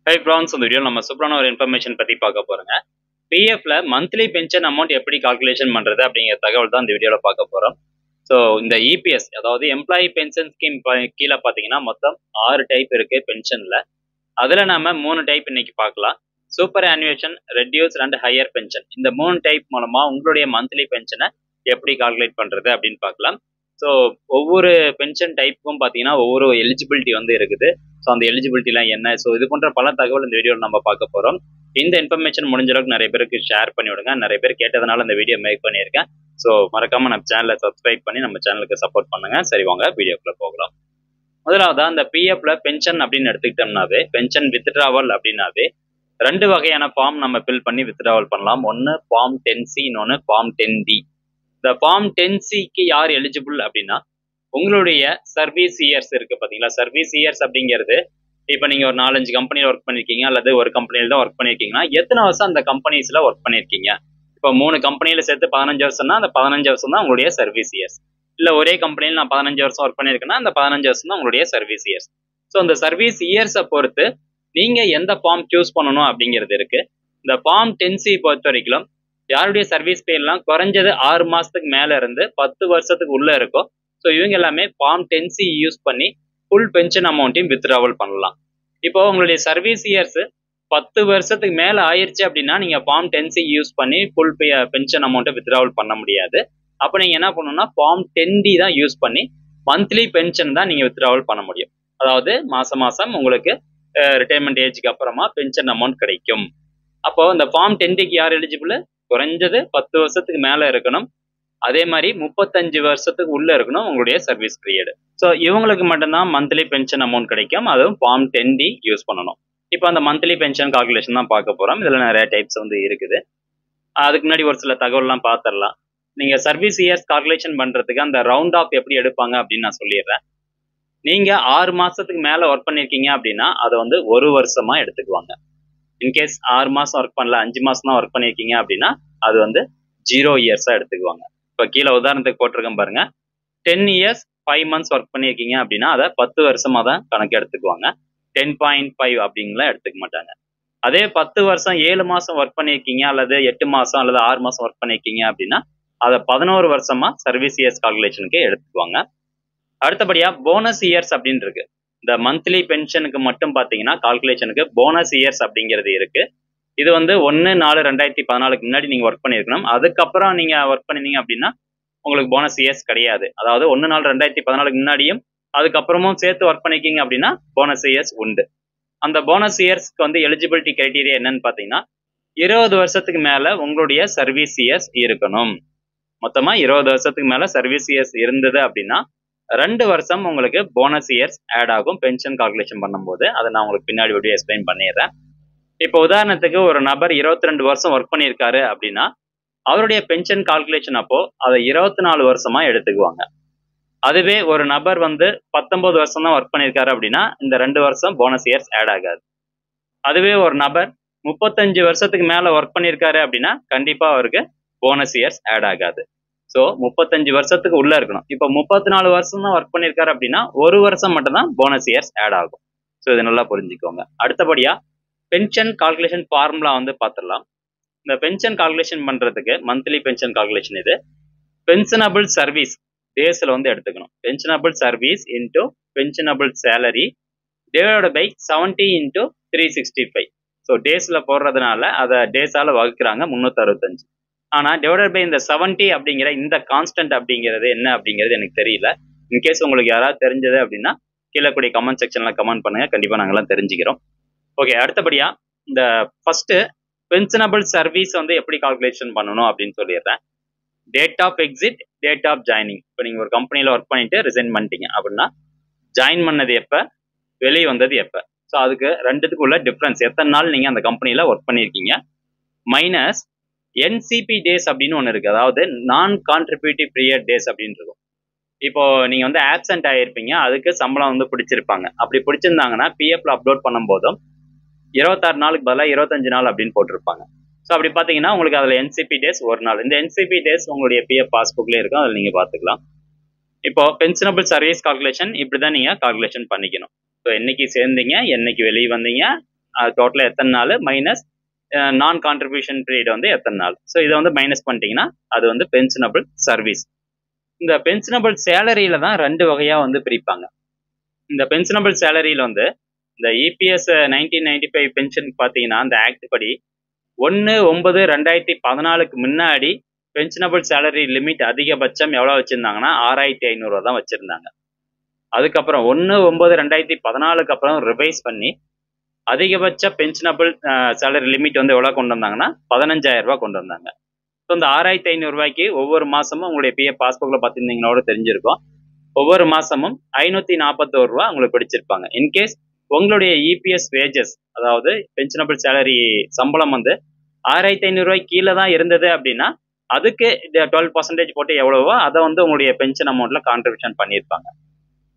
High France, இந்த video நம்ம சூப்பரான ஒரு இன்ஃபர்மேஷன் பற்றி பார்க்க போகிறோங்க. பிஎஃப்ல மந்த்லி பென்ஷன் அமௌண்ட் எப்படி கால்குலேஷன் பண்ணுறது அப்படிங்கிற தகவல் தான் இந்த வீடியோவில் பார்க்க போகிறோம். ஸோ இந்த இபிஎஸ், அதாவது எம்ப்ளாயி பென்ஷன் ஸ்கீம் கீழே பார்த்தீங்கன்னா மொத்தம் 6 டைப் இருக்குது பென்ஷனில். அதில் நம்ம 3 டைப் இன்னைக்கு பார்க்கலாம். Superannuation, reduced and higher pension. இந்த 3 டைப் மூலமாக உங்களுடைய மந்த்லி பென்ஷனை எப்படி கால்குலேட் பண்ணுறது அப்படின்னு பார்க்கலாம். ஸோ ஒவ்வொரு பென்ஷன் டைப்புக்கும் பார்த்தீங்கன்னா ஒவ்வொரு எலிஜிபிலிட்டி வந்து இருக்குது. ஸோ அந்த எலிஜிபிலிட்டிலாம் என்ன, ஸோ இது போன்ற பல தகவல் இந்த வீடியோவில் நம்ம பார்க்க போகிறோம். இந்த இன்ஃபர்மேஷன் முடிஞ்ச அளவுக்கு நிறைய பேருக்கு ஷேர் பண்ணி விடுங்க. நிறைய பேர் கேட்டதுனால இந்த வீடியோ மேக் பண்ணியிருக்கேன். ஸோ மறக்காம நம்ம சேனலை சப்ஸ்கிரைப் பண்ணி நம்ம சேனலுக்கு சப்போர்ட் பண்ணுங்க. சரி, வாங்க வீடியோக்குள்ள போகலாம். முதலாவது அந்த பிஎஃப்ல பென்ஷன் அப்படின்னு எடுத்துக்கிட்டோம்னாவே, பென்ஷன் வித்ட்ராவல் அப்படின்னாவே 2 வகையான ஃபார்ம் நம்ம ஃபில் பண்ணி வித்ட்ராவல் பண்ணலாம். ஒன்று ஃபார்ம் 10C, இன்னொன்று ஃபார்ம் 10D. இந்த ஃபார்ம் 10Cக்கு யார் எலிஜிபிள் அப்படின்னா, உங்களுடைய சர்வீஸ் இயர்ஸ் இருக்கு பார்த்தீங்களா. சர்வீஸ் இயர்ஸ் அப்படிங்கிறது, இப்போ நீங்கள் ஒரு 4-5 கம்பெனியில் ஒர்க் பண்ணியிருக்கீங்க, அல்லது ஒரு கம்பெனியில் தான் ஒர்க் பண்ணியிருக்கீங்கன்னா எத்தனை வருஷம் அந்த கம்பெனிஸில் ஒர்க் பண்ணியிருக்கீங்க. இப்போ 3 கம்பெனியில் சேர்த்து 15 வருஷம்னா அந்த 15 வருஷம் தான் உங்களுடைய சர்வீஸ் இயர்ஸ். இல்லை ஒரே கம்பெனியில் நான் 15 வருஷம் ஒர்க் பண்ணியிருக்கேன்னா அந்த 15 வருஷம் தான் உங்களுடைய சர்வீஸ் இயர்ஸ். ஸோ அந்த சர்வீஸ் இயர்ஸை பொறுத்து நீங்கள் எந்த ஃபார்ம் சூஸ் பண்ணணும் அப்படிங்கிறது இருக்கு. இந்த ஃபார்ம் 10C பொறுத்த வரைக்கும் யாருடைய சர்வீஸ் பீரியட்லாம் குறைஞ்சது 6 மாதத்துக்கு மேலே இருந்து 10 வருஷத்துக்கு உள்ளே இருக்கும். ஸோ இவங்க எல்லாமே ஃபார்ம் 10C யூஸ் பண்ணி ஃபுல் பென்ஷன் அமௌண்ட்டையும் வித்ட்ராவல் பண்ணலாம். இப்போ உங்களுடைய சர்வீஸ் இயர்ஸ் 10 வருஷத்துக்கு மேலே ஆயிடுச்சு அப்படின்னா நீங்கள் ஃபார்ம் 10C யூஸ் பண்ணி ஃபுல் பென்ஷன் அமௌண்ட்டை வித்ட்ராவல் பண்ண முடியாது. அப்போ நீங்கள் என்ன பண்ணணும்னா ஃபார்ம் 10D தான் யூஸ் பண்ணி மந்த்லி பென்ஷன் தான் நீங்கள் வித்ட்ராவல் பண்ண முடியும். அதாவது மாதம் மாதம் உங்களுக்கு ரிட்டைர்மெண்ட் ஏஜுக்கு அப்புறமா பென்ஷன் அமௌண்ட் கிடைக்கும். அப்போ இந்த ஃபார்ம் 10Dக்கு யார் எலிஜிபிள்? குறைஞ்சது 10 வருஷத்துக்கு மேலே இருக்கணும். அதே மாதிரி 35 வருஷத்துக்கு உள்ள இருக்கணும் உங்களுடைய சர்வீஸ் பீரியட். ஸோ இவங்களுக்கு மட்டும்தான் மந்த்லி பென்ஷன் அமௌண்ட் கிடைக்கும். அதுவும் ஃபார்ம் 10D யூஸ் பண்ணணும். இப்போ அந்த மந்த்லி பென்ஷன் கால்குலேஷன் தான் பார்க்க போகிறோம். இதில் நிறைய டைப்ஸ் வந்து இருக்குது. அதுக்கு முன்னாடி ஒரு சில தகவல்லாம் பார்த்துடலாம். நீங்கள் சர்வீஸ் இயர்ஸ் கால்குலேஷன் பண்ணுறதுக்கு அந்த ரவுண்ட் ஆஃப் எப்படி எடுப்பாங்க அப்படின்னு நான் சொல்லிடுறேன். நீங்கள் 6 மாதத்துக்கு மேலே ஒர்க் பண்ணியிருக்கீங்க அப்படின்னா அதை வந்து 1 வருஷமாக எடுத்துக்குவாங்க. இன்கேஸ் 6 மாதம் ஒர்க் பண்ணல, 5 மாதம் தான் ஒர்க் பண்ணியிருக்கீங்க அப்படின்னா அது வந்து 0 இயர்ஸாக எடுத்துக்குவாங்க. இப்போ கீழே உதாரணத்துக்கு போட்டிருக்கேன் பாருங்க. 10 இயர்ஸ் 5 மந்த்ஸ் ஒர்க் பண்ணியிருக்கீங்க அப்படின்னா அதை 10 வருஷமாக தான் கணக்கு எடுத்துக்குவாங்க. 10.5 அப்படிங்கலாம் எடுத்துக்க மாட்டாங்க. அதே 10 வருஷம் 7 மாதம் ஒர்க் பண்ணியிருக்கீங்க, அல்லது 8 மாதம் அல்லது 6 மாதம் ஒர்க் பண்ணியிருக்கீங்க அப்படின்னா அதை 11 வருஷமா சர்வீஸ் இயர்ஸ் கால்குலேஷனுக்கு எடுத்துக்குவாங்க. அடுத்தபடியாக போனஸ் இயர்ஸ் அப்படின்னு இருக்கு. இந்த மந்த்லி பென்ஷனுக்கு மட்டும் பார்த்தீங்கன்னா கால்குலேஷனுக்கு போனஸ் இயர்ஸ் அப்படிங்கிறது இருக்கு. இது வந்து 1/4/2014 முன்னாடி நீங்கள் ஒர்க் பண்ணியிருக்கணும். அதுக்கப்புறம் நீங்கள் ஒர்க் பண்ணினீங்க அப்படின்னா உங்களுக்கு போனஸ் இயர்ஸ் கிடையாது. அதாவது 1/4/2014 முன்னாடியும் அதுக்கப்புறமும் சேர்த்து ஒர்க் பண்ணிக்கிங்க அப்படின்னா போனஸ் இயர்ஸ் உண்டு. அந்த போனஸ் இயர்ஸ்க்கு வந்து எலிஜிபிலிட்டி கிரைட்டீரியா என்னன்னு பார்த்தீங்கன்னா 20 வருஷத்துக்கு மேலே உங்களுடைய சர்வீஸ் இயர்ஸ் இருக்கணும். மொத்தமாக 20 வருஷத்துக்கு மேலே சர்வீஸ் இயர்ஸ் இருந்தது அப்படின்னா 2 வருஷம் உங்களுக்கு போனஸ் இயர்ஸ் ஆட் ஆகும் பென்ஷன் கால்குலேஷன் பண்ணும்போது. அதை நான் உங்களுக்கு பின்னாடி வீடியோ எக்ஸ்பிளைன் பண்ணிடுறேன். இப்போ உதாரணத்துக்கு ஒரு நபர் 22 வருஷம் ஒர்க் பண்ணியிருக்காரு அப்படின்னா அவருடைய பென்ஷன் கால்குலேஷன் அப்போ அதை 24 வருஷமா எடுத்துக்குவாங்க. அதுவே ஒரு நபர் வந்து 19 வருஷம் தான் ஒர்க் பண்ணியிருக்காரு அப்படின்னா இந்த 2 வருஷம் போனஸ் இயர்ஸ் ஆட் ஆகாது. அதுவே ஒரு நபர் 35 வருஷத்துக்கு மேலே ஒர்க் பண்ணியிருக்காரு அப்படின்னா கண்டிப்பாக அவருக்கு போனஸ் இயர்ஸ் ஆட் ஆகாது. ஸோ 35 வருஷத்துக்கு உள்ள இருக்கணும். இப்போ 34 வருஷம் தான் ஒர்க் பண்ணியிருக்காரு அப்படின்னா 1 வருஷம் மட்டும்தான் போனஸ் இயர்ஸ் ஆட் ஆகும். ஸோ இது நல்லா புரிஞ்சுக்கோங்க. அடுத்தபடியாக பென்ஷன் கால்குலேஷன் ஃபார்முலா வந்து பார்த்துடலாம். இந்த பென்ஷன் கால்குலேஷன் பண்ணுறதுக்கு மந்த்லி பென்ஷன் கால்குலேஷன் இது பென்ஷனபிள் சர்வீஸ் டேஸில் வந்து எடுத்துக்கணும். Pensionable service into pensionable salary divided by 70 into 365. So டேஸில் போடுறதுனால அதை டேஸால் வகுக்கிறாங்க 365. ஆனால் டிவைடட் பை இந்த 70 அப்படிங்கிற இந்த கான்ஸ்டன்ட் அப்படிங்கிறது என்ன அப்படிங்கிறது எனக்கு தெரியல. இன்கேஸ் உங்களுக்கு யாராவது தெரிஞ்சது அப்படின்னா கீழே கூடிய கமெண்ட் செக்ஷனில் கமெண்ட் பண்ணுங்கள். கண்டிப்பாக நாங்கள்லாம் தெரிஞ்சுக்கிறோம். ஓகே, அடுத்தபடியாக இந்த ஃபஸ்ட்டு பென்ஷனபிள் சர்வீஸ் வந்து எப்படி கால்குலேஷன் பண்ணணும் அப்படின்னு சொல்லிடுறேன். Date of exit, date of joining. இப்போ நீங்கள் ஒரு கம்பெனியில் ஒர்க் பண்ணிட்டு ரிசைன் பண்ணிட்டீங்க அப்படின்னா ஜாயின் பண்ணது எப்போ, வெளியே வந்தது எப்போ. ஸோ அதுக்கு ரெண்டுத்துக்கு உள்ள டிஃப்ரென்ஸ், எத்தனை நாள் நீங்கள் அந்த கம்பெனியில் ஒர்க் பண்ணியிருக்கீங்க, மைனஸ் NCP டேஸ் அப்படின்னு ஒன்று இருக்குது. அதாவது நான் கான்ட்ரிபியூட்டிவ் பீரியட் டேஸ் அப்படின்னு இருக்கும். இப்போ நீங்கள் வந்து ஆப்சென்ட் ஆகிருப்பீங்க, அதுக்கு சம்பளம் வந்து பிடிச்சிருப்பாங்க. அப்படி பிடிச்சிருந்தாங்கன்னா பிஎஃப்ல அப்லோட் பண்ணும்போதும் 26 நாளுக்கு பதிலாக 25 நாள் அப்படின்னு போட்டிருப்பாங்க. ஸோ அப்படி பார்த்தீங்கன்னா உங்களுக்கு அதில் NCP டேஸ் 1 நாள். இந்த NCP டேஸ் உங்களுடைய பிஎஃப் பாஸ்புக்லேயே இருக்கும், அதில் நீங்கள் பார்த்துக்கலாம். இப்போ பென்ஷனபிள் சர்வீஸ் கால்குலேஷன் இப்படி தான் நீங்கள் கால்குலேஷன் பண்ணிக்கணும். ஸோ என்னைக்கு சேர்ந்தீங்க, என்னைக்கு வெளியே வந்தீங்க, டோட்டலாக எத்தனை நாள் மைனஸ் நான் கான்ட்ரிபியூஷன் பீரியட் வந்து எத்தனை நாள். ஸோ இதை வந்து மைனஸ் பண்ணிட்டீங்கன்னா அது வந்து பென்ஷனபிள் சர்வீஸ். இந்த பென்ஷனபிள் சேலரியில தான் 2 வகையாக வந்து பிரிப்பாங்க. இந்த பென்ஷனபிள் சேலரியில் வந்து இந்த இபிஎஸ் 1995 பென்ஷன் பார்த்தீங்கன்னா அந்த ஆக்ட் படி 1/9/2014 முன்னாடி பென்ஷனபிள் சேலரி லிமிட் அதிகபட்சம் எவ்வளோ வச்சுருந்தாங்கன்னா 6500 தான் வச்சுருந்தாங்க. அதுக்கப்புறம் 1/9/2014 அப்புறம் ரிவைஸ் பண்ணி அதிகபட்ச பென்ஷனபிள் சேலரி லிமிட் வந்து எவ்வளோ கொண்டு வந்தாங்கன்னா 15000 ரூபா கொண்டு வந்தாங்க. ஸோ இந்த 6500 ரூபாய்க்கு ஒவ்வொரு மாதமும் உங்களுடைய பிஎஃப் பாஸ்புக்கில் பார்த்துருந்தீங்களோட தெரிஞ்சிருக்கும், ஒவ்வொரு மாதமும் 541 ரூபா உங்களுக்கு பிடிச்சிருப்பாங்க. இன்கேஸ் உங்களுடைய இபிஎஸ் வேஜஸ் அதாவது பென்ஷனபிள் சேலரி சம்பளம் வந்து 6500 ரூபாய்க்கு கீழே தான் இருந்தது அப்படின்னா அதுக்கு 12% போட்டு எவ்வளவோ அதை வந்து உங்களுடைய பென்ஷன் அமௌண்ட்ல கான்ட்ரிபியூஷன் பண்ணியிருப்பாங்க.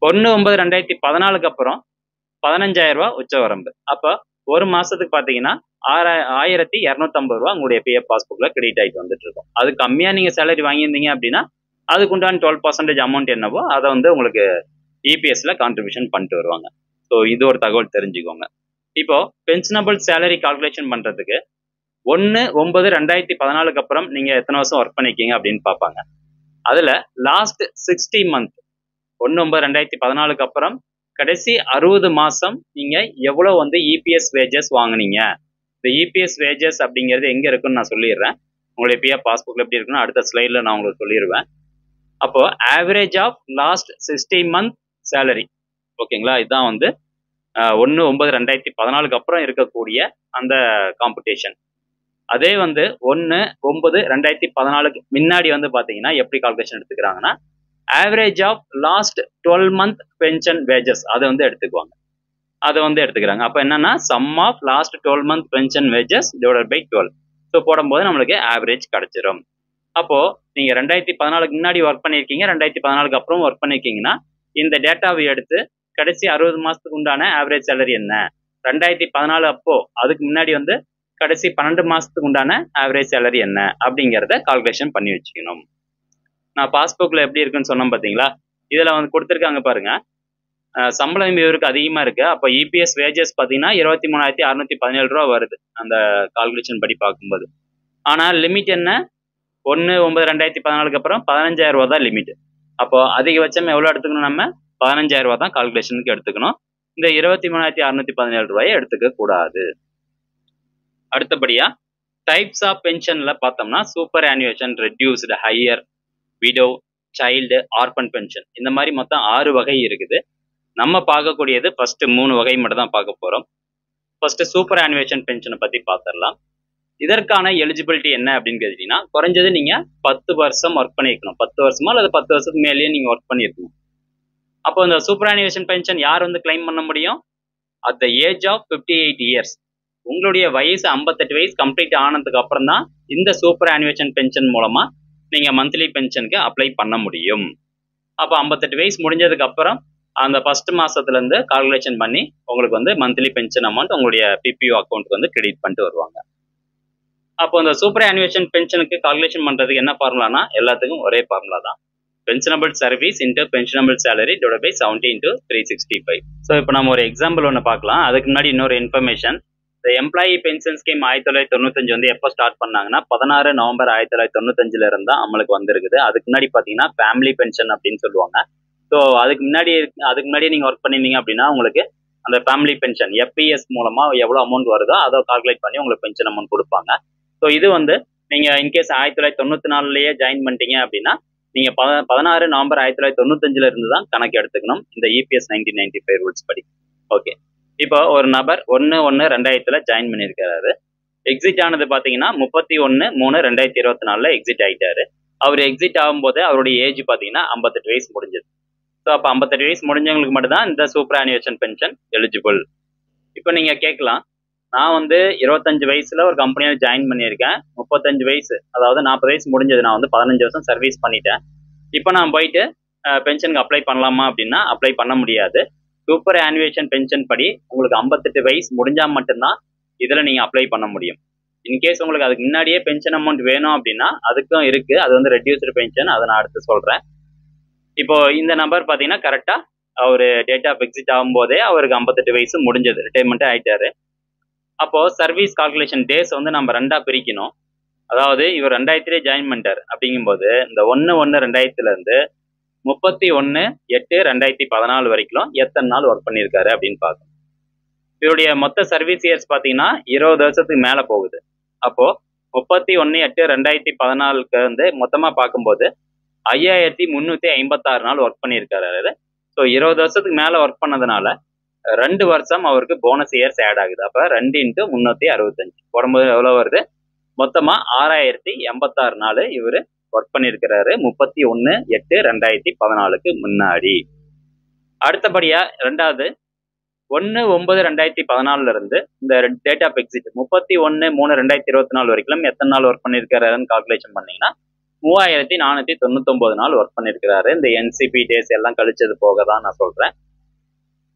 1/9/2014 அப்புறம் 15000 ரூபா உச்சவரம்பு. அப்போ ஒரு மாசத்துக்கு பார்த்தீங்கன்னா 1250 ரூபா உங்களுடைய பிஎஃப் பாஸ்புக்ல கிரெடிட் ஆகிட்டு வந்துட்டு இருக்கும். அது கம்மியாக நீங்கள் சேலரி வாங்கியிருந்தீங்க அப்படின்னா அதுக்குண்டான 12% அமௌண்ட் என்னவோ அதை வந்து உங்களுக்கு இபிஎஸ்ல கான்ட்ரிபியூஷன் பண்ணிட்டு வருவாங்க. ஸோ இது ஒரு தகவல் தெரிஞ்சுக்கோங்க. இப்போ பென்ஷனபிள் சேலரி கால்குலேஷன் பண்றதுக்கு 1/9/2014 அப்புறம் நீங்க எத்தனை வருஷம் ஒர்க் பண்ணிருக்கீங்க அப்படின்னு பார்ப்பாங்க. அதுல லாஸ்ட் 60 மந்த் 1/9/2014 அப்புறம் கடைசி 60 மாசம் நீங்க எவ்வளவு வந்து இபிஎஸ் வேஜஸ் வாங்குனீங்க. இந்த இபிஎஸ் வேஜஸ் அப்படிங்கிறது எங்க இருக்குன்னு நான் சொல்லிடுறேன். உங்களுடைய பிஎஃப் பாஸ்புக்ல எப்படி இருக்குன்னு அடுத்த ஸ்லைட்ல நான் உங்களுக்கு சொல்லிடுவேன். அப்போ average of last 60 month salary, ஓகேங்களா, இதுதான் வந்து 1/9/2014 அப்புறம் இருக்கக்கூடிய அந்த காம்படிஷன். அதே வந்து 1/9/2014 முன்னாடி வந்து பாத்தீங்கன்னா எப்படி கால்குலேஷன் எடுத்துக்கிறாங்கன்னா average of last 12 month pension wages அதை வந்து எடுத்துக்குவாங்க. அதை வந்து எடுத்துக்கிறாங்க. அப்போ என்னன்னா sum of last 12 month pension wages divided by 12. So போடும்போது நம்மளுக்கு ஆவரேஜ் கிடைச்சிரும். அப்போ நீங்க 2014 முன்னாடி ஒர்க் பண்ணியிருக்கீங்க, 2014 அப்புறம் ஒர்க் பண்ணிருக்கீங்கன்னா இந்த டேட்டாவை எடுத்து கடைசி 60 மாசத்துக்கு உண்டான ஆவரேஜ் சேலரி என்ன, 2014 அப்போ அதுக்கு முன்னாடி வந்து கடைசி 12 மாசத்துக்கு உண்டான ஆவரேஜ் சேலரி என்ன அப்படிங்கிறத கால்குலேஷன் பண்ணி வச்சுக்கணும். நான் பாஸ்புக்ல எப்படி இருக்குன்னு சொன்னோம் பாத்தீங்களா, இதுல வந்து கொடுத்துருக்காங்க பாருங்க. சம்பளம் இவருக்கு அதிகமா இருக்கு. அப்போ இபிஎஸ் வேஜஸ் பாத்தீங்கன்னா 23,617 ரூபா வருது அந்த கால்குலேஷன் படி பார்க்கும்போது. ஆனா லிமிட் என்ன, 1/9/2014 அப்புறம் 15000 ரூபா தான் லிமிட். அப்போ அதிகபட்சம் எவ்வளவு எடுத்துக்கணும், நம்ம 15000 ரூபா தான் கால்குலேஷனுக்கு எடுத்துக்கணும். இந்த 23,617 ரூபாயை எடுத்துக்க கூடாது. அடுத்தபடியா டைப்ஸ் ஆஃப் பென்ஷன்ல பார்த்தோம்னா superannuation, reduced, higher, widow, child, orphan pension, இந்த மாதிரி மொத்தம் 6 வகை இருக்குது. நம்ம பார்க்கக்கூடியது ஃபர்ஸ்ட் 3 வகை மட்டும் தான் பார்க்க போறோம். ஃபர்ஸ்ட் சூப்பர் ஆனுவேஷன் பென்ஷனை பத்தி பார்த்துடலாம். இதற்கான எலிஜிபிலிட்டி என்ன அப்படின்னு கேட்டீங்கன்னா குறைஞ்சது நீங்க 10 வருஷம் ஒர்க் பண்ணிருக்கணும். 10 வருஷமா அல்லது 10 வருஷத்துக்கு மேலேயே நீங்க ஒர்க் பண்ணிருக்கணும். அப்போ இந்த சூப்பர் ஆனுவேஷன் பென்ஷன் யார் வந்து கிளைம் பண்ண முடியும், at the age of 58 years. உங்களுடைய வயசு 58 வயசு கம்ப்ளீட் ஆனதுக்கு அப்புறம் தான் இந்த சூப்பர் ஆனுவேஷன் பென்ஷன் மூலமா நீங்க மந்த்லி பென்ஷனுக்கு அப்ளை பண்ண முடியும். அப்போ 58 வயசு முடிஞ்சதுக்கு அப்புறம் அந்த ஃபர்ஸ்ட் மாசத்துல இருந்து கால்குலேஷன் பண்ணி உங்களுக்கு வந்து மந்த்லி பென்ஷன் அமௌண்ட் உங்களுடைய பிபிஓ அக்கௌண்ட்க்கு வந்து கிரெடிட் பண்ணிட்டு வருவாங்க. அப்போ இந்த சூப்பர் ஆனுவேஷன் பென்ஷனுக்கு கால்குலேஷன் பண்றதுக்கு என்ன ஃபார்முலானா எல்லாத்துக்கும் ஒரே ஃபார்முலா தான். Pensionable service into pensionable salary divided by 70 × 365. So இப்போ நம்ம ஒரு எக்ஸாம்பிள் ஒன்று பார்க்கலாம். அதுக்கு முன்னாடி இன்னொரு இன்ஃபர்மேஷன். இந்த எம்ப்ளாயி பென்ஷன் ஸ்கீம் 1995 வந்து எப்போ ஸ்டார்ட் பண்ணாங்கன்னா 16 நவம்பர் 1995 இருந்தா அமலுக்கு வந்திருக்குது. அதுக்கு முன்னாடி பார்த்தீங்கன்னா ஃபேமிலி பென்ஷன் அப்படின்னு சொல்லுவாங்க. ஸோ அதுக்கு முன்னாடி நீங்க ஒர்க் பண்ணிருந்தீங்க அப்படின்னா உங்களுக்கு அந்த ஃபேமிலி பென்ஷன் எஃப்பிஎஸ் மூலமா எவ்வளவு அமௌண்ட் வருதோ அதை கால்குலேட் பண்ணி உங்களுக்கு பென்ஷன் அமௌண்ட் கொடுப்பாங்க. ஸோ இது வந்து நீங்க இன்கேஸ் 1994லயே ஜாயின் பண்ணிட்டீங்க அப்படின்னா நீங்க 16 நவம்பர் 1995 இருந்து தான் கணக்கு எடுத்துக்கணும் இந்த இபிஎஸ் 1995 ரூல்ஸ் படி. ஓகே, இப்போ ஒரு நபர் 1/1/2000 ஜாயின் பண்ணியிருக்காரு. எக்ஸிட் ஆனது பாத்தீங்கன்னா 31/3/2024 எக்ஸிட் ஆயிட்டாரு. அவர் எக்ஸிட் ஆகும்போது அவருடைய ஏஜ் பாத்தீங்கன்னா 58 வயசு முடிஞ்சது. ஸோ அப்போ 58 வயசு முடிஞ்சவங்களுக்கு மட்டும்தான் இந்த சூப்பர் ஆனுவேஷன் பென்ஷன் எலிஜிபிள். இப்போ நீங்க கேட்கலாம், நான் வந்து 25 வயசுல ஒரு கம்பெனியில ஜாயின் பண்ணியிருக்கேன், 35 வயசு அதாவது 40 வயசு முடிஞ்சது, நான் வந்து 15 வருஷம் சர்வீஸ் பண்ணிட்டேன், இப்போ நான் போயிட்டு பென்ஷனுக்கு அப்ளை பண்ணலாமா அப்படின்னா அப்ளை பண்ண முடியாது. சூப்பர் ஆனுவேஷன் பென்ஷன் படி உங்களுக்கு 58 வயசு முடிஞ்சா மட்டும்தான் இதுல நீங்க அப்ளை பண்ண முடியும். இன்கேஸ் உங்களுக்கு அதுக்கு முன்னாடியே பென்ஷன் அமௌண்ட் வேணும் அப்படின்னா அதுக்கும் இருக்கு, அது வந்து ரெடியூஸ்டு பென்ஷன், அதை நான் அடுத்து சொல்றேன். இப்போ இந்த நம்பர் பாத்தீங்கன்னா கரெக்டா அவரு டேட் ஆஃப் எக்ஸிட் ஆகும்போதே அவருக்கு 58 வயசு முடிஞ்சது, ரிட்டைர்மெண்ட் ஆயிட்டாரு. அப்போ சர்வீஸ் கால்குலேஷன் டேஸ் வந்து நம்ம 2ஆ பிரிக்கணும். அதாவது இவர் 2000 ஜாயின் பண்ணிட்டார் அப்படிங்கும்போது இந்த 1/1/2000 இருந்து 31/8/2014 வரைக்கும் எத்தனை நாள் ஒர்க் பண்ணியிருக்காரு அப்படின்னு பார்க்கணும். இவருடைய மொத்த சர்வீஸ் இயர்ஸ் பார்த்தீங்கன்னா 20 வருஷத்துக்கு மேலே போகுது. அப்போ 31/8/2014 வந்து மொத்தமாக பார்க்கும்போது 5356 நாள் ஒர்க் பண்ணியிருக்காரு. ஸோ 20 வருஷத்துக்கு மேலே ஒர்க் பண்ணதுனால 2 வருஷம் அவருக்கு போனஸ் இயர்ஸ் ஆட் ஆகுது. அப்போ 2 × 365 போடும்போது எவ்வளோ வருது? மொத்தமாக 6086 நாள் இவர் ஒர்க் பண்ணியிருக்கிறாரு 31/8/2014 முன்னாடி. அடுத்தபடியா ரெண்டாவது 1/9/2014 இருந்து இந்த டேட் ஆஃப் எக்ஸிட் 31/3/2024 வரைக்கும் எத்தனை நாள் ஒர்க் பண்ணியிருக்காருன்னு கால்குலேஷன் பண்ணீங்கன்னா 3499 நாள் ஒர்க் பண்ணியிருக்கிறாரு. இந்த என்சிபி டேஸ் எல்லாம் கழிச்சது போக தான் நான் சொல்றேன்.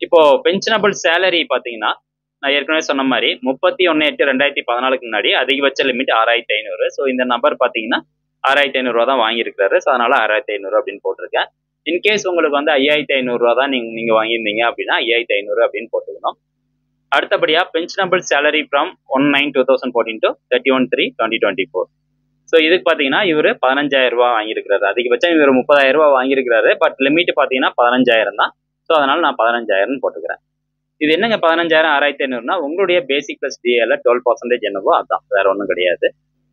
இப்போ பென்ஷனபிள் சேலரி பார்த்தீங்கன்னா நான் ஏற்கனவே சொன்ன மாதிரி 31/8/2014 முன்னாடி அதிகபட்ச லிமிட் 6500. ஸோ இந்த நம்பர் பார்த்தீங்கன்னா 6500 தான் வாங்கியிருக்காரு. ஸோ அதனால 6500 அப்படின்னு போட்டிருக்கேன். இன்கேஸ் உங்களுக்கு வந்து 5500 தான் நீங்க வாங்கியிருந்தீங்க அப்படின்னா 5500 அப்படின்னு போட்டுக்கணும். அடுத்தபடியா pensionable salary from 1/9/2014 to 31/3/2024. So இதுக்கு பார்த்தீங்கன்னா இவர் 15000 ரூபா வாங்கியிருக்கிறாரு. அதிகபட்சம் இவர் 30000 ரூபா வாங்கியிருக்கிறாரு. பட் லிமிட் பார்த்தீங்கன்னா 15000 தான். ஸோ அதனால நான் 15000 போட்டுக்கிறேன். இது என்னங்க 15000 6500னா உங்களுடைய பேசிக் பிளஸ் டிஏல 12% என்னவோ அதான், வேற ஒன்றும் கிடையாது.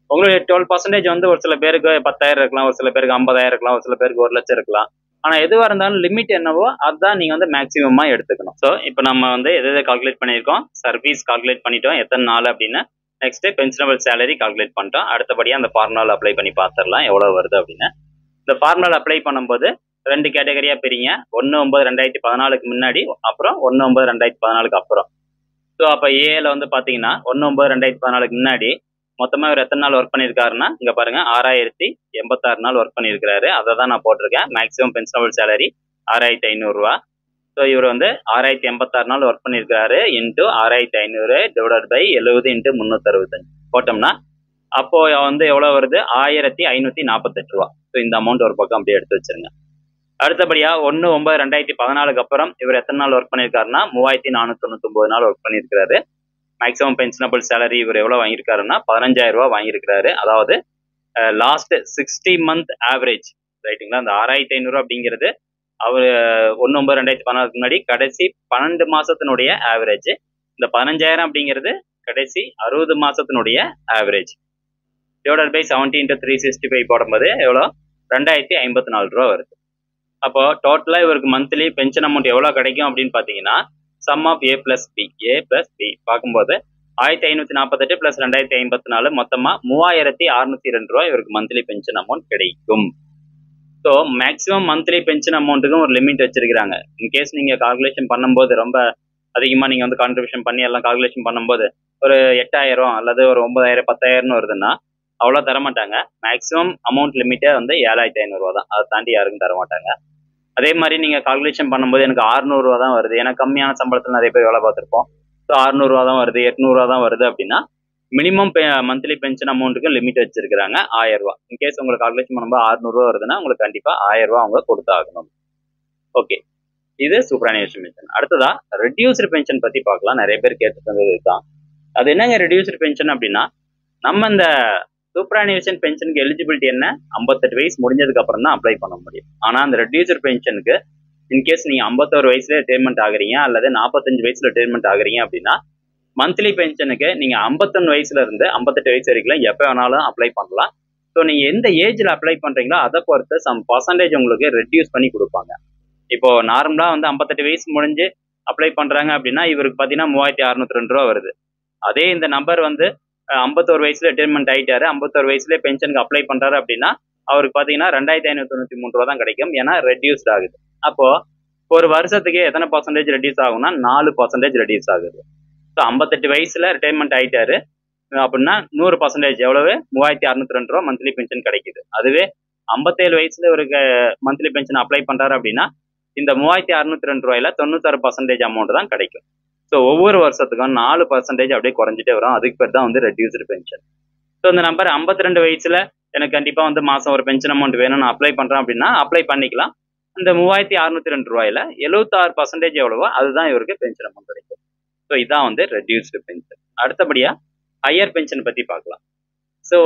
உங்களுடைய 12% வந்து ஒரு சில பேருக்கு 10,000 இருக்கலாம், ஒரு சில பேருக்கு 50,000 இருக்கலாம், ஒரு சில பேருக்கு 1,00,000 இருக்கலாம். ஆனா எதுவாக இருந்தாலும் லிமிட் என்னவோ அதுதான் நீங்க வந்து மேக்சிமமா எடுத்துக்கணும். ஸோ இப்போ நம்ம வந்து எதை கால்குலேட் பண்ணியிருக்கோம்? சர்வீஸ் கால்குலேட் பண்ணிட்டோம் எத்தனை நாள் அப்படின்னு. நெக்ஸ்ட் பென்ஷனபிள் சேலரி கால்குலேட் பண்ணிட்டோம். அடுத்தபடியாக அந்த ஃபார்முலா அப்ளை பண்ணி பார்த்துடலாம் எவ்வளவு வருது அப்படின்னு. இந்த ஃபார்முலா அப்ளை பண்ணும்போது 2 கேட்டகரியா பிரிங்க. 1/9/2014 முன்னாடி, அப்புறம் 1/9/2014 அப்புறம். ஸோ அப்போ ஏல வந்து பார்த்தீங்கன்னா 1/9/2014 முன்னாடி மொத்தமாக இவர் எத்தனை நாள் ஒர்க் பண்ணியிருக்காருன்னா இங்கே பாருங்க 6086 நாள் ஒர்க் பண்ணியிருக்கிறாரு. அதை தான் நான் போட்டிருக்கேன். மேக்ஸிமம் பென்ஷனபிள் சேலரி 6500 ரூபா. ஸோ இவர் வந்து 6086 நாள் ஒர்க் பண்ணியிருக்காரு இன்ட்டு 6500 டிவைடட் பை 70 × 365 போட்டோம்னா அப்போ வந்து எவ்வளோ வருது? 1548 ரூபா. ஸோ இந்த அமௌண்ட் ஒரு பக்கம் அப்படியே எடுத்து வச்சிருங்க. அடுத்தபடியா 1/9/2014 அப்புறம் இவர் எத்தனை நாள் ஒர்க் பண்ணியிருக்காருன்னா 3499 நாள் ஒர்க் பண்ணியிருக்காரு. மேக்ஸிமம் பென்ஷனபிள் சேலரி இவர் எவ்வளோ வாங்கியிருக்காருன்னா 15000 ரூபா வாங்கியிருக்காரு. அதாவது லாஸ்ட் 60 மந்த் ஆவரேஜ், ரைட்டுங்களா? அந்த 6500 அப்படிங்கிறது அவர் 1/9/2014 முன்னாடி கடைசி 12 மாசத்தினுடைய ஆவரேஜ். இந்த 15000 அப்படிங்கிறது கடைசி 60 மாசத்தினுடைய ஆவரேஜ். டிவைடட் பை 70 × 365 போடும்போது எவ்வளோ? 2054 ரூபா வருது. அப்போ டோட்டலா இவருக்கு மந்த்லி பென்ஷன் அமௌண்ட் எவ்வளவு கிடைக்கும் அப்படின்னு பாத்தீங்கன்னா சம் ஆஃப் A + B பார்க்கும்போது 1548 + 2054 மொத்தமா 3602 ரூபா இவருக்கு மந்த்லி பென்ஷன் அமௌண்ட் கிடைக்கும். ஸோ மேக்ஸிமம் மந்த்லி பென்ஷன் அமௌண்ட்டுக்கும் ஒரு லிமிட் வச்சிருக்காங்க. இன்கேஸ் நீங்க கால்குலேஷன் பண்ணும்போது ரொம்ப அதிகமா நீங்க வந்து கான்ட்ரிபியூஷன் பண்ணி எல்லாம் கால்குலேஷன் பண்ணும்போது ஒரு 8000 அல்லது ஒரு 9000 10,000 வருதுன்னா அவ்வளோ தரமாட்டாங்க. மேக்ஸிமம் அமௌண்ட் லிமிட்டே வந்து 7500 ரூபா தான். அதை தாண்டி யாருக்கும் தரமாட்டாங்க. அதே மாதிரி நீங்க கால்குலேஷன் பண்ணும்போது எனக்கு 600 ரூபா தான் வருது, ஏன்னா கம்மியான சம்பளத்தில் நிறைய பேர் வேலை பார்த்துருப்போம். ஸோ 600 ரூபா தான் வருது, 800 ரூபா தான் வருது அப்படின்னா மினிமம் மந்த்லி பென்ஷன் அமௌண்ட்டுக்கு லிமிட் வச்சிருக்காங்க 1000 ரூபா. இன்கேஸ் உங்களுக்கு கால்குலேஷன் பண்ணும்போது 600 ரூபா வருதுன்னா உங்களுக்கு கண்டிப்பா 1000 ரூபா அவங்க கொடுத்தாகணும். ஓகே, இது சூப்பரானிவேஷன் பென்ஷன். அடுத்ததா ரெடியூஸ்டு பென்ஷன் பத்தி பார்க்கலாம். நிறைய பேர் கேட்டு தந்தது தான். அது என்னங்க ரெடியூஸ்டு பென்ஷன் அப்படின்னா, நம்ம இந்த சூப்பரானிவேஷன் பென்ஷனுக்கு எலிஜிபிலிட்டி என்ன? 58 வயசு முடிஞ்சதுக்கு அப்புறம் தான் அப்ளை பண்ண முடியும். ஆனா அந்த ரெடியூஸ்டு பென்ஷனுக்கு இன்கேஸ் நீங்க 51 வயசுல ரிட்டைர்மெண்ட் ஆகுறீங்க அல்லது 45 வயசுல ரிட்டைர்மெண்ட் ஆகுறீங்க அப்படின்னா மந்த்லி பென்ஷனுக்கு நீங்க 51 வயசுல இருந்து 58 வயசு வரைக்கும் எப்போ வேணாலும் அப்ளை பண்ணலாம். ஸோ நீங்க எந்த ஏஜ்ல அப்ளை பண்றீங்களோ அதை பொறுத்து சம் பர்சன்டேஜ் உங்களுக்கு ரெடியூஸ் பண்ணி கொடுப்பாங்க. இப்போ நார்மலா வந்து 58 வயசு முடிஞ்சு அப்ளை பண்றாங்க அப்படின்னா இவருக்கு பாத்தீங்கன்னா 3602 ரூபா வருது. அதே இந்த நம்பர் வந்து 51 வயசுல ரிட்டைர்மெண்ட் ஆயிட்டாரு, 51 வயசுல பென்ஷனுக்கு அப்ளை பண்றாரு அப்படின்னா அவருக்கு பாத்தீங்கன்னா 2593 ரூபா தான் கிடைக்கும். ஏன்னா ரெடியூஸ்ட் ஆகுது. அப்போ ஒரு வருஷத்துக்கு எத்தனை பர்சன்டேஜ் ரெடியூஸ் ஆகும்னா 4% ரெடியூஸ் ஆகுது. ஸோ 58 வயசுல ரிட்டைர்மெண்ட் ஆயிட்டாரு அப்படின்னா 100% எவ்வளவு? 3602 ரூபா மந்த்லி பென்ஷன் கிடைக்குது. அதுவே 57 வயசுல இவருக்கு மந்த்லி பென்ஷன் அப்ளை பண்றாரு அப்படின்னா இந்த 3602 ரூபாயில 96% அமௌண்ட் தான் கிடைக்கும். ஸோ ஒவ்வொரு வருஷத்துக்கும் 4% அப்படியே குறைஞ்சிட்டே வரும். அதுக்கு பேர் தான் வந்து ரெடியூஸ்டு பென்ஷன். ஸோ இந்த நம்பர் 52 வயசுல எனக்கு கண்டிப்பா வந்து மாசம் ஒரு பென்ஷன் அமௌண்ட் வேணும், நான் அப்ளை பண்றேன் அப்படின்னா அப்ளை பண்ணிக்கலாம். இந்த 3602 ரூபாயில 76% எவ்வளவோ அதுதான் இவருக்கு பென்ஷன் அமௌண்ட் கிடைக்கும். ஸோ இதான் வந்து ரெடியூஸ்டு பென்ஷன். அடுத்தபடியா ஹையர் பென்ஷன் பத்தி பார்க்கலாம். ஸோ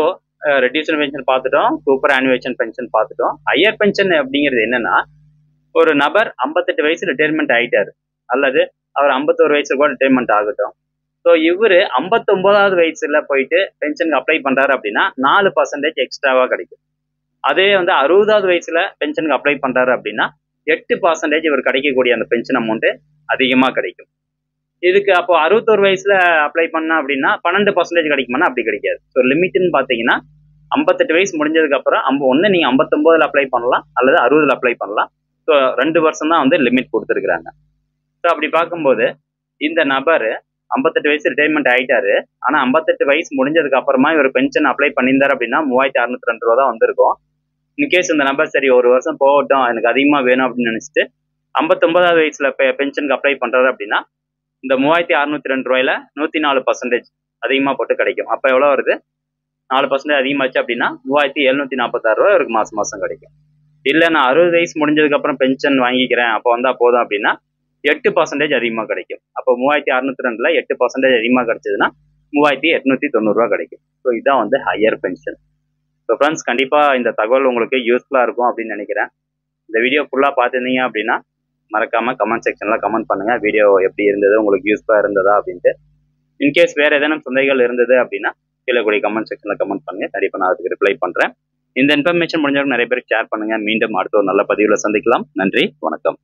ரெடியூஸ்டு பென்ஷன் பார்த்துட்டோம், சூப்பர் ஆனுவேஷன் பென்ஷன் பார்த்துட்டோம். ஹையர் பென்ஷன் அப்படிங்கிறது என்னன்னா, ஒரு நபர் 58 வயசு ரிட்டையர்மெண்ட் ஆயிட்டாரு, அல்லது அவர் 51 வயசு கூட ரிட்டையர்மெண்ட் ஆகட்டும். ஸோ இவரு 59வது வயசுல போயிட்டு பென்ஷனுக்கு அப்ளை பண்றாரு அப்படின்னா 4% எக்ஸ்ட்ராவா கிடைக்கும். அதே வந்து 60வது வயசுல பென்ஷனுக்கு அப்ளை பண்றாரு அப்படின்னா 8% இவர் கிடைக்கக்கூடிய அந்த பென்ஷன் அமௌண்ட் அதிகமா கிடைக்கும். இதுக்கு அப்போ 61 வயசுல அப்ளை பண்ணா அப்படின்னா 12% கிடைக்குமானா அப்படி கிடைக்காது. ஸோ லிமிட்னு பார்த்தீங்கன்னா 58 வயசு முடிஞ்சதுக்கு அப்புறம் ஒன்று நீங்க 59ல அப்ளை பண்ணலாம் அல்லது 60ல அப்ளை பண்ணலாம். ஸோ 2 வருஷம் தான் வந்து லிமிட் கொடுத்துருக்குறாங்க. ஸோ அப்படி பார்க்கும்போது இந்த நபர் 58 வயசு ரிட்டையர்மெண்ட் ஆயிட்டாரு. ஆனா 58 வயசு முடிஞ்சதுக்கு அப்புறமா இவர் பென்ஷன் அப்ளை பண்ணியிருந்தாரு அப்படின்னா 3602 ரூபா தான் வந்திருக்கும். இன்கேஸ் இந்த நபர் சரி ஒரு வருஷம் போகட்டும் எனக்கு அதிகமா வேணும் அப்படின்னு நினைச்சிட்டு 59வது வயசுல பென்ஷனுக்கு அப்ளை பண்றாரு அப்படின்னா இந்த 3602 ரூபாயில 104% அதிகமா போட்டு கிடைக்கும். அப்ப எவ்வளவு வருது? 4% அதிகமாச்சு அப்படின்னா 3746 ரூபாய் இவருக்கு மாசம் மாசம் கிடைக்கும். இல்ல நான் 60 வயசு முடிஞ்சதுக்கு அப்புறம் பென்ஷன் வாங்கிக்கிறேன் அப்போ வந்தா போதும் அப்படின்னா 8% அதிகமா கிடைக்கும். அப்போ 3602ல 8% அதிகமா கிடைச்சதுன்னா 3890 ரூபாய் கிடைக்கும். ஸோ இதான் வந்து ஹையர் பென்ஷன். ஸோ ஃப்ரெண்ட்ஸ், கண்டிப்பா இந்த தகவல் உங்களுக்கு யூஸ்ஃபுல்லா இருக்கும் அப்படின்னு நினைக்கிறேன். இந்த வீடியோ ஃபுல்லா பார்த்துருந்தீங்க அப்படின்னா மறக்காம கமெண்ட் செக்ஷன்ல கமெண்ட் பண்ணுங்க, வீடியோ எப்படி இருந்தது, உங்களுக்கு யூஸ்ஃபுல்லா இருந்ததா அப்படின்ட்டு. இன்கேஸ் வேற ஏதேனும் சந்தேகங்கள் இருந்தது அப்படின்னா கீழே கூடிய கமெண்ட் செக்ஷன்ல கமெண்ட் பண்ணுங்க, கண்டிப்பா நான் அதுக்கு ரிப்ளை பண்றேன். இந்த இன்ஃபர்மேஷன் முடிஞ்சவங்க நிறைய பேருக்கு ஷேர் பண்ணுங்க. மீண்டும் அடுத்த ஒரு நல்ல பதிவுல சந்திக்கலாம். நன்றி, வணக்கம்.